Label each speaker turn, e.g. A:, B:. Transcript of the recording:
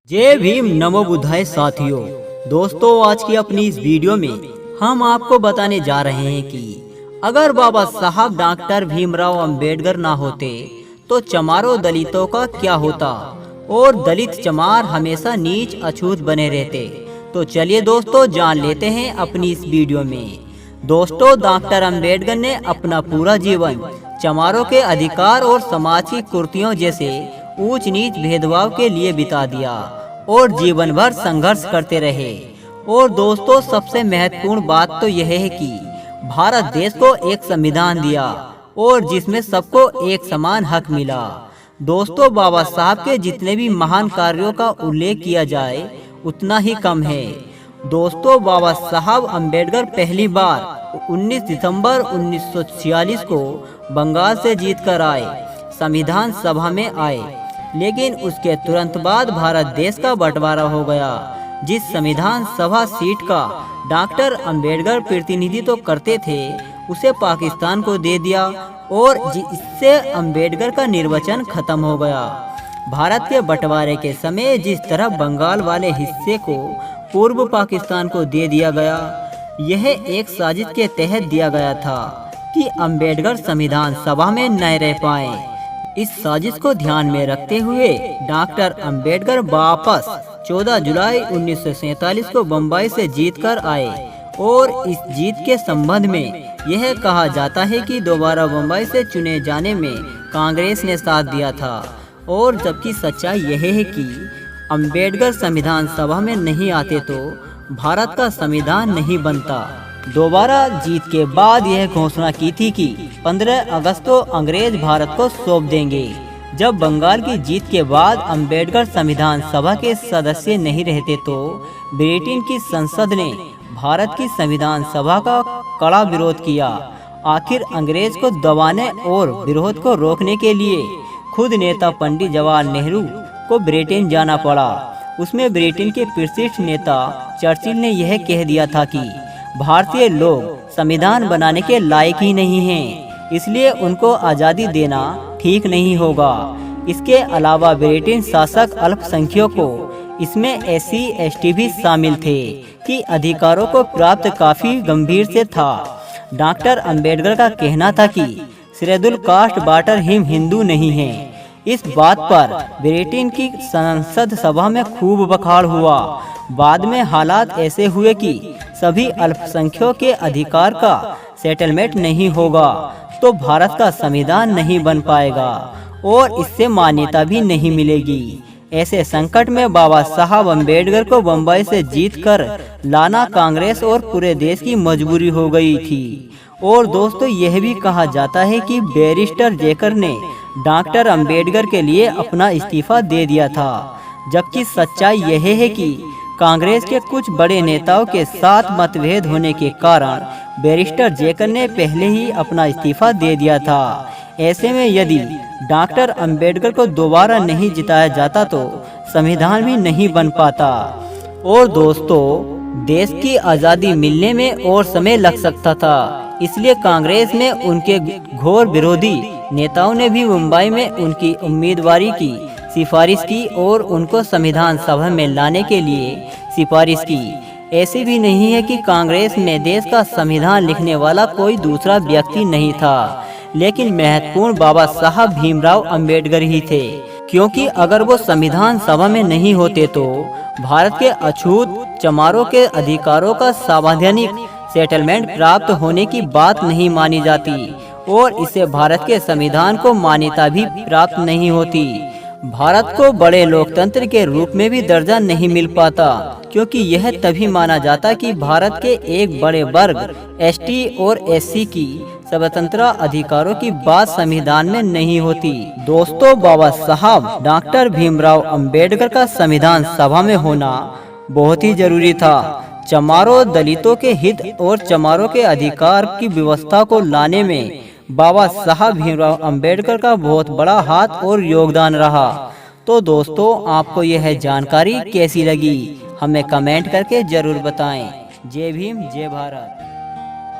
A: जय भीम नमो बुद्धाय साथियों। दोस्तों, आज की अपनी इस वीडियो में हम आपको बताने जा रहे हैं कि अगर बाबा साहब डॉक्टर भीमराव अंबेडकर ना होते तो चमारों दलितों का क्या होता और दलित चमार हमेशा नीच अछूत बने रहते। तो चलिए दोस्तों, जान लेते हैं अपनी इस वीडियो में। दोस्तों, डॉक्टर अंबेडकर ने अपना पूरा जीवन चमारों के अधिकार और समाज की कुर्तियों जैसे ऊंच नीच भेदभाव के लिए बिता दिया और जीवन भर संघर्ष करते रहे। और दोस्तों, सबसे महत्वपूर्ण बात तो यह है कि भारत देश को एक संविधान दिया और जिसमें सबको एक समान हक मिला। दोस्तों, बाबा साहब के जितने भी महान कार्यों का उल्लेख किया जाए उतना ही कम है। दोस्तों, बाबा साहब अंबेडकर पहली बार 19 दिसंबर 1946 को बंगाल से जीतकर आए, संविधान सभा में आए। लेकिन उसके तुरंत बाद भारत देश का बंटवारा हो गया। जिस संविधान सभा सीट का डॉक्टर अंबेडकर प्रतिनिधित्व करते थे उसे पाकिस्तान को दे दिया और इससे अंबेडकर का निर्वचन खत्म हो गया। भारत के बंटवारे के समय जिस तरह बंगाल वाले हिस्से को पूर्व पाकिस्तान को दे दिया गया, यह एक साजिश के तहत दिया गया था कि अंबेडकर संविधान सभा में न रह पाए। इस साजिश को ध्यान में रखते हुए डॉक्टर अंबेडकर वापस 14 जुलाई 1947 को बम्बई से जीतकर आए और इस जीत के संबंध में यह कहा जाता है कि दोबारा बम्बई से चुने जाने में कांग्रेस ने साथ दिया था। और जबकि सच्चाई यह है कि अंबेडकर संविधान सभा में नहीं आते तो भारत का संविधान नहीं बनता। दोबारा जीत के बाद यह घोषणा की थी कि 15 अगस्त को अंग्रेज भारत को सौंप देंगे। जब बंगाल की जीत के बाद अंबेडकर संविधान सभा के सदस्य नहीं रहते तो ब्रिटेन की संसद ने भारत की संविधान सभा का कड़ा विरोध किया। आखिर अंग्रेज को दबाने और विरोध को रोकने के लिए खुद नेता पंडित जवाहरलाल नेहरू को ब्रिटेन जाना पड़ा। उसमें ब्रिटेन के प्रसिद्ध नेता चर्चिल ने यह कह दिया था कि भारतीय लोग संविधान बनाने के लायक ही नहीं हैं, इसलिए उनको आज़ादी देना ठीक नहीं होगा। इसके अलावा ब्रिटेन शासक अल्पसंख्यकों को, इसमें SC ST भी शामिल थे, कि अधिकारों को प्राप्त काफी गंभीर से था। डॉक्टर अंबेडकर का कहना था कि schedule caste water him Hindu नहीं है। इस बात पर ब्रिटेन की संसद सभा में खूब बखाड़ हुआ। बाद में हालात ऐसे हुए कि सभी अल्पसंख्यकों के अधिकार का सेटलमेंट नहीं होगा तो भारत का संविधान नहीं बन पाएगा और इससे मान्यता भी नहीं मिलेगी। ऐसे संकट में बाबा साहब अंबेडकर को बम्बई से जीतकर लाना कांग्रेस और पूरे देश की मजबूरी हो गई थी। और दोस्तों, यह भी कहा जाता है कि बैरिस्टर जेकर ने डॉक्टर अंबेडकर के लिए अपना इस्तीफा दे दिया था। जबकि सच्चाई यह है कि कांग्रेस के कुछ बड़े नेताओं के साथ मतभेद होने के कारण बैरिस्टर जेकर ने पहले ही अपना इस्तीफा दे दिया था। ऐसे में यदि डॉक्टर अंबेडकर को दोबारा नहीं जिताया जाता तो संविधान भी नहीं बन पाता और दोस्तों, देश की आज़ादी मिलने में और समय लग सकता था। इसलिए कांग्रेस में उनके घोर विरोधी नेताओं ने भी मुंबई में उनकी उम्मीदवारी की सिफारिश की और उनको संविधान सभा में लाने के लिए सिफारिश की। ऐसे भी नहीं है कि कांग्रेस में देश का संविधान लिखने वाला कोई दूसरा व्यक्ति नहीं था, लेकिन महत्वपूर्ण बाबा साहब भीमराव अंबेडकर ही थे, क्योंकि अगर वो संविधान सभा में नहीं होते तो भारत के अछूत चमारों के अधिकारों का संवैधानिक सेटलमेंट प्राप्त होने की बात नहीं मानी जाती और इससे भारत के संविधान को मान्यता भी प्राप्त नहीं होती। भारत को बड़े लोकतंत्र के रूप में भी दर्जा नहीं मिल पाता, क्योंकि यह तभी माना जाता कि भारत के एक बड़े वर्ग ST और SC की स्वतंत्रता अधिकारों की बात संविधान में नहीं होती। दोस्तों, बाबा साहब डॉक्टर भीमराव अंबेडकर का संविधान सभा में होना बहुत ही जरूरी था। चमारों दलितों के हित और चमारों के अधिकार की व्यवस्था को लाने में बाबा साहब भीमराव अंबेडकर का बहुत बड़ा हाथ और योगदान रहा। तो दोस्तों, आपको यह जानकारी कैसी लगी हमें कमेंट करके जरूर बताएं। जय भीम, जय भारत।